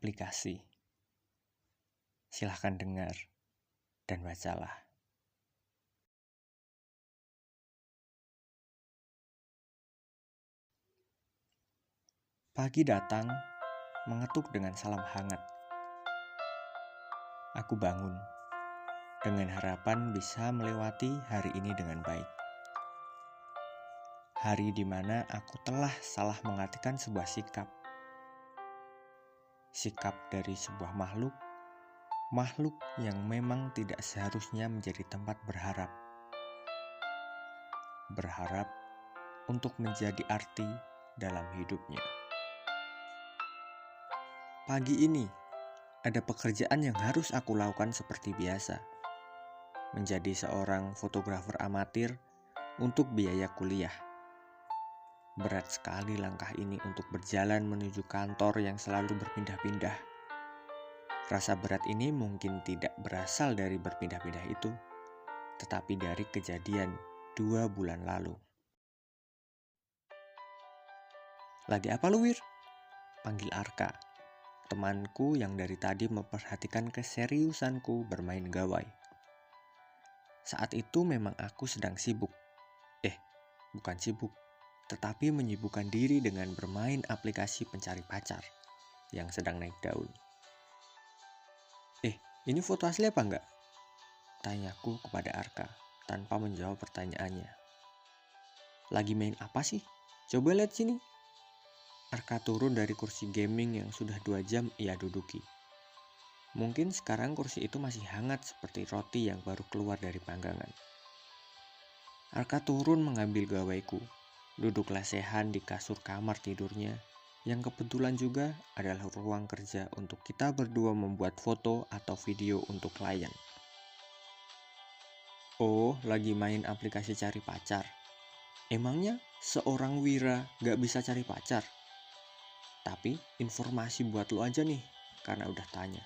aplikasi. Silahkan dengar dan bacalah. Pagi datang, mengetuk dengan salam hangat. Aku bangun, dengan harapan bisa melewati hari ini dengan baik. Hari di mana aku telah salah mengartikan sebuah sikap. Sikap dari sebuah makhluk yang memang tidak seharusnya menjadi tempat berharap. Berharap untuk menjadi arti dalam hidupnya. Pagi ini, ada pekerjaan yang harus aku lakukan seperti biasa. Menjadi seorang fotografer amatir untuk biaya kuliah. Berat sekali langkah ini untuk berjalan menuju kantor yang selalu berpindah-pindah. Rasa berat ini mungkin tidak berasal dari berpindah-pindah itu, tetapi dari kejadian 2 bulan lalu. Lagi apa lu, Wir? Panggil Arka, temanku yang dari tadi memperhatikan keseriusanku bermain gawai. Saat itu memang aku sedang sibuk. Bukan sibuk, tetapi menyibukkan diri dengan bermain aplikasi pencari pacar yang sedang naik daun. Ini foto asli apa enggak? Tanyaku kepada Arka tanpa menjawab pertanyaannya. Lagi main apa sih? Coba lihat sini. Arka turun dari kursi gaming yang sudah 2 jam ia duduki. Mungkin sekarang kursi itu masih hangat seperti roti yang baru keluar dari panggangan. Arka turun mengambil gawaiku, duduk lesehan di kasur kamar tidurnya, yang kebetulan juga adalah ruang kerja untuk kita berdua membuat foto atau video untuk klien. Oh, lagi main aplikasi cari pacar. Emangnya seorang Wira gak bisa cari pacar? Tapi informasi buat lo aja nih, karena udah tanya.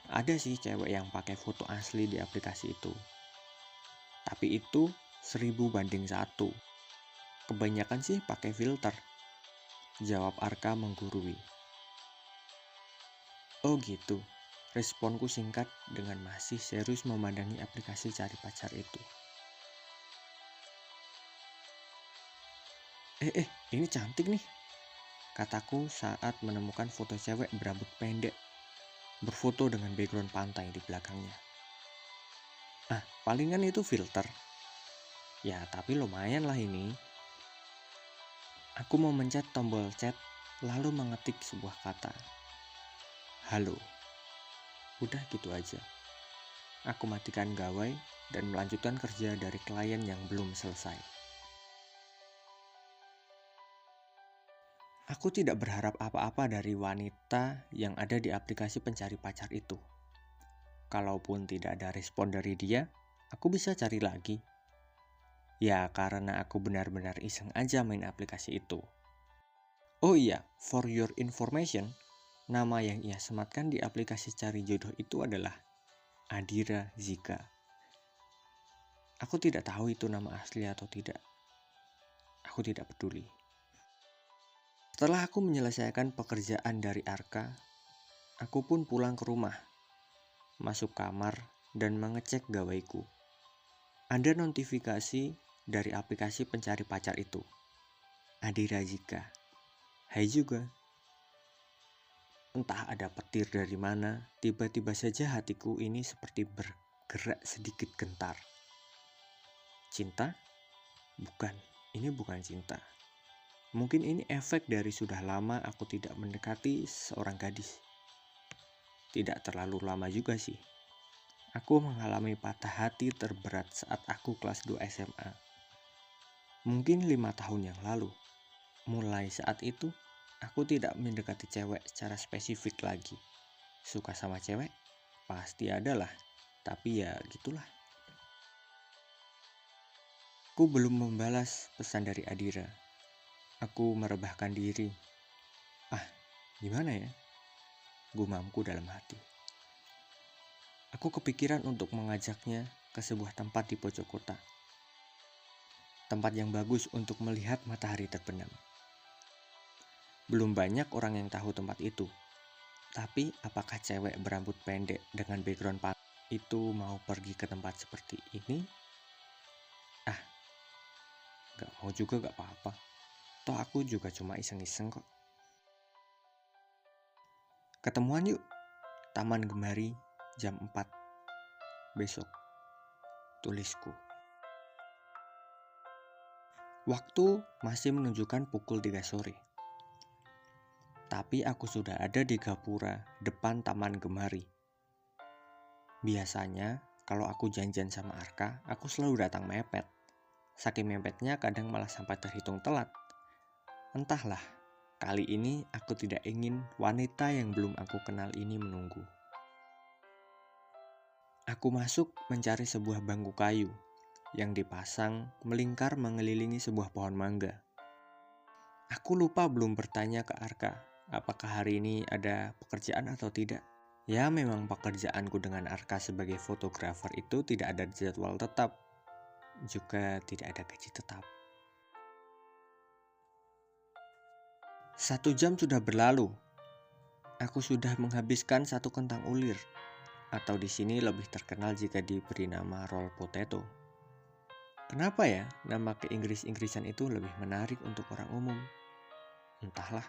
Ada sih cewek yang pakai foto asli di aplikasi itu. Tapi itu 1000 banding 1. Kebanyakan sih pakai filter. Jawab Arka menggurui. Oh gitu. Responku singkat dengan masih serius memandangi aplikasi cari pacar itu. Ini cantik nih, kataku saat menemukan foto cewek berambut pendek, berfoto dengan background pantai di belakangnya. Palingan itu filter. Ya, tapi lumayan lah ini. Aku memencet tombol chat, lalu mengetik sebuah kata. Halo. Udah gitu aja. Aku matikan gawai dan melanjutkan kerja dari klien yang belum selesai. Aku tidak berharap apa-apa dari wanita yang ada di aplikasi pencari pacar itu. Kalaupun tidak ada respon dari dia, aku bisa cari lagi. Ya, karena aku benar-benar iseng aja main aplikasi itu. Oh iya, for your information, nama yang ia sematkan di aplikasi cari jodoh itu adalah Adira Zika. Aku tidak tahu itu nama asli atau tidak. Aku tidak peduli. Setelah aku menyelesaikan pekerjaan dari Arka, aku pun pulang ke rumah, masuk kamar dan mengecek gawaiku. Ada notifikasi dari aplikasi pencari pacar itu. Adira Zika. Hai juga. Entah ada petir dari mana, tiba-tiba saja hatiku ini seperti bergerak sedikit gentar. Cinta? Bukan, ini bukan cinta. Mungkin ini efek dari sudah lama aku tidak mendekati seorang gadis. Tidak terlalu lama juga sih. Aku mengalami patah hati terberat saat aku kelas 2 SMA. Mungkin 5 tahun yang lalu. Mulai saat itu, aku tidak mendekati cewek secara spesifik lagi. Suka sama cewek? Pasti ada lah. Tapi ya gitulah. Aku belum membalas pesan dari Adira. Aku merebahkan diri. Gimana ya? Gumamku dalam hati. Aku kepikiran untuk mengajaknya ke sebuah tempat di pojok kota. Tempat yang bagus untuk melihat matahari terbenam. Belum banyak orang yang tahu tempat itu. Tapi apakah cewek berambut pendek dengan background itu mau pergi ke tempat seperti ini? Ah, gak mau juga gak apa-apa. Toh aku juga cuma iseng-iseng kok. Ketemuan yuk, Taman Gemari jam 4 besok, tulisku. Waktu masih menunjukkan pukul 3 sore. Tapi aku sudah ada di gapura depan Taman Gemari. Biasanya kalau aku janjian sama Arka, aku selalu datang mepet. Saking mepetnya kadang malah sampai terhitung telat. Entahlah, kali ini aku tidak ingin wanita yang belum aku kenal ini menunggu. Aku masuk mencari sebuah bangku kayu yang dipasang melingkar mengelilingi sebuah pohon mangga. Aku lupa belum bertanya ke Arka, apakah hari ini ada pekerjaan atau tidak. Ya memang pekerjaanku dengan Arka sebagai fotografer itu tidak ada jadwal tetap, juga tidak ada gaji tetap. 1 jam sudah berlalu. Aku sudah menghabiskan 1 kentang ulir, atau di sini lebih terkenal jika diberi nama roll potato. Kenapa ya nama ke-Inggris-Inggrisan itu lebih menarik untuk orang umum? Entahlah.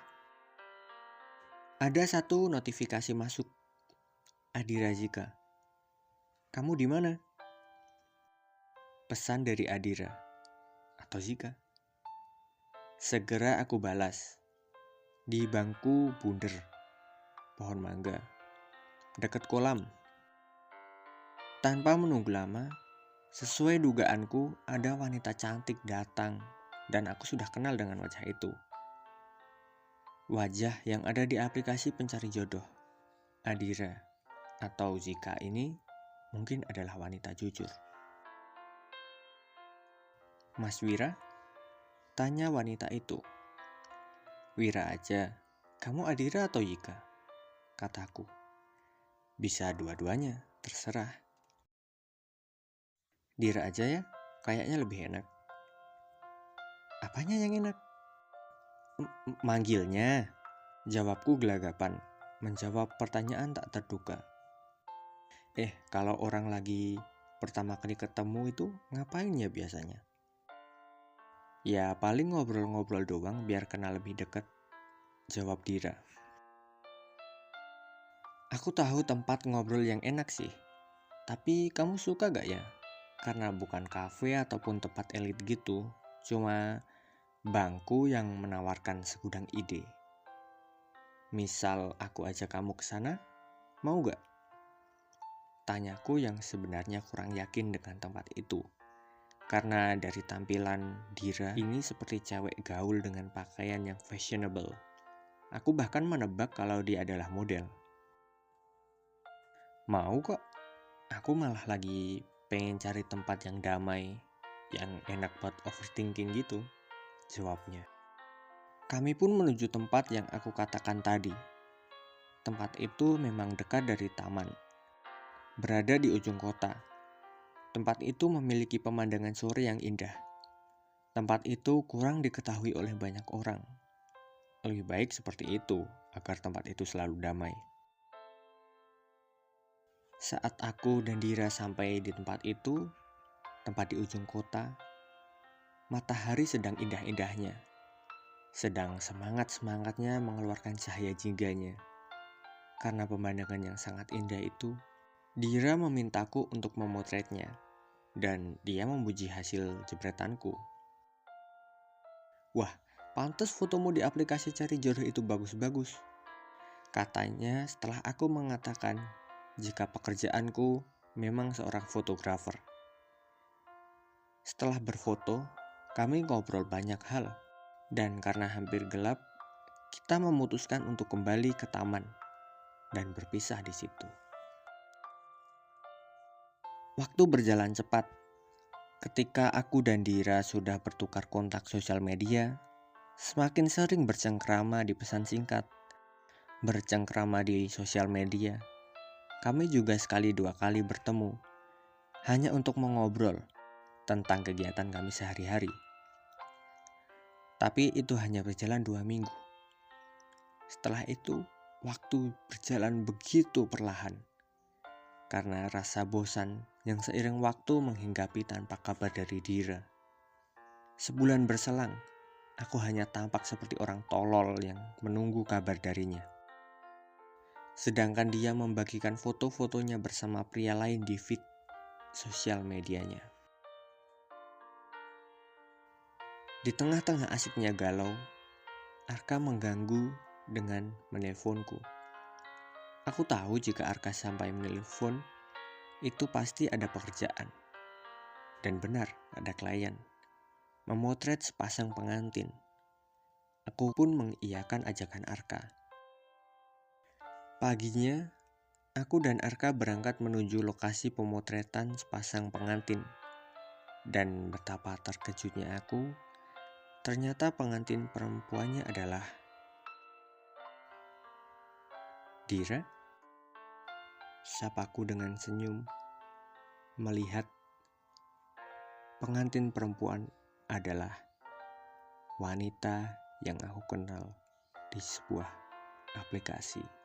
Ada 1 notifikasi masuk. Adira Zika. Kamu di mana? Pesan dari Adira atau Zika. Segera aku balas. Di bangku bundar, pohon mangga, dekat kolam. Tanpa menunggu lama, sesuai dugaanku ada wanita cantik datang dan aku sudah kenal dengan wajah itu. Wajah yang ada di aplikasi pencari jodoh, Adira atau Zika ini mungkin adalah wanita jujur. Mas Wira? Tanya wanita itu. Wira aja, kamu Adira atau Zika? Kataku. Bisa dua-duanya, terserah. Dira aja ya, kayaknya lebih enak. Apanya yang enak? Manggilnya. Jawabku gelagapan, menjawab pertanyaan tak terduga. Kalau orang lagi pertama kali ketemu itu ngapain ya biasanya? Ya paling ngobrol-ngobrol doang biar kenal lebih dekat, jawab Dira. Aku tahu tempat ngobrol yang enak sih, tapi kamu suka gak ya? Karena bukan kafe ataupun tempat elit gitu, cuma bangku yang menawarkan segudang ide. Misal aku ajak kamu ke sana, mau gak? Tanyaku yang sebenarnya kurang yakin dengan tempat itu. Karena dari tampilan Dira ini seperti cewek gaul dengan pakaian yang fashionable. Aku bahkan menebak kalau dia adalah model. Mau kok, aku malah lagi pengen cari tempat yang damai, yang enak buat overthinking gitu, jawabnya. Kami pun menuju tempat yang aku katakan tadi. Tempat itu memang dekat dari taman, berada di ujung kota. Tempat itu memiliki pemandangan sore yang indah. Tempat itu kurang diketahui oleh banyak orang. Lebih baik seperti itu, agar tempat itu selalu damai. Saat aku dan Dira sampai di tempat itu, tempat di ujung kota, matahari sedang indah-indahnya. Sedang semangat-semangatnya mengeluarkan cahaya jingganya. Karena pemandangan yang sangat indah itu, Dira memintaku untuk memotretnya, dan dia memuji hasil jepretanku. Wah, pantas fotomu di aplikasi cari jodoh itu bagus-bagus, katanya setelah aku mengatakan jika pekerjaanku memang seorang fotografer. Setelah berfoto, kami ngobrol banyak hal, dan karena hampir gelap, kita memutuskan untuk kembali ke taman dan berpisah di situ. Waktu berjalan cepat. Ketika aku dan Dira sudah bertukar kontak sosial media, semakin sering bercengkrama di pesan singkat, bercengkrama di sosial media. Kami juga sekali 2 kali bertemu, hanya untuk mengobrol tentang kegiatan kami sehari-hari. Tapi itu hanya berjalan 2 minggu. Setelah itu, waktu berjalan begitu perlahan karena rasa bosan yang seiring waktu menghinggapi tanpa kabar dari Dira. Sebulan berselang, aku hanya tampak seperti orang tolol yang menunggu kabar darinya. Sedangkan dia membagikan foto-fotonya bersama pria lain di feed sosial medianya. Di tengah-tengah asiknya galau, Arka mengganggu dengan menelponku. Aku tahu jika Arka sampai menelpon, itu pasti ada pekerjaan. Dan benar, ada klien. Memotret sepasang pengantin. Aku pun mengiyakan ajakan Arka. Paginya, aku dan Arka berangkat menuju lokasi pemotretan sepasang pengantin. Dan betapa terkejutnya aku, ternyata pengantin perempuannya adalah Dira. Sapaku dengan senyum, melihat pengantin perempuan adalah wanita yang aku kenal di sebuah aplikasi.